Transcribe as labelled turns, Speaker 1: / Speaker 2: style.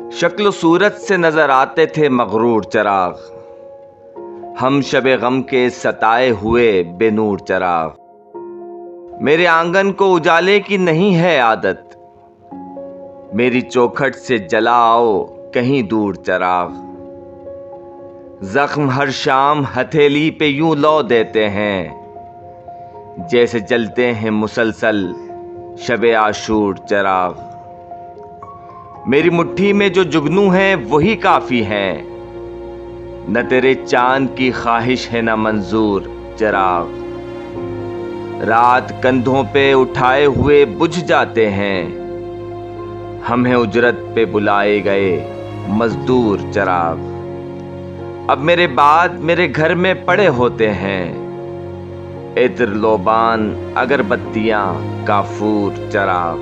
Speaker 1: شکل و صورت سے نظر آتے تھے مغرور چراغ، ہم شب غم کے ستائے ہوئے بے نور چراغ۔ میرے آنگن کو اجالے کی نہیں ہے عادت، میری چوکھٹ سے جلا آؤ کہیں دور چراغ۔ زخم ہر شام ہتھیلی پہ یوں لو دیتے ہیں، جیسے جلتے ہیں مسلسل شب عاشور چراغ۔ میری مٹھی میں جو جگنو ہیں وہی کافی ہیں، نہ تیرے چاند کی خواہش ہے نہ منظور چراغ۔ رات کندھوں پہ اٹھائے ہوئے بجھ جاتے ہیں، ہمیں اجرت پہ بلائے گئے مزدور چراغ۔ اب میرے بعد میرے گھر میں پڑے ہوتے ہیں، عطر لوبان اگربتیاں کافور چراغ۔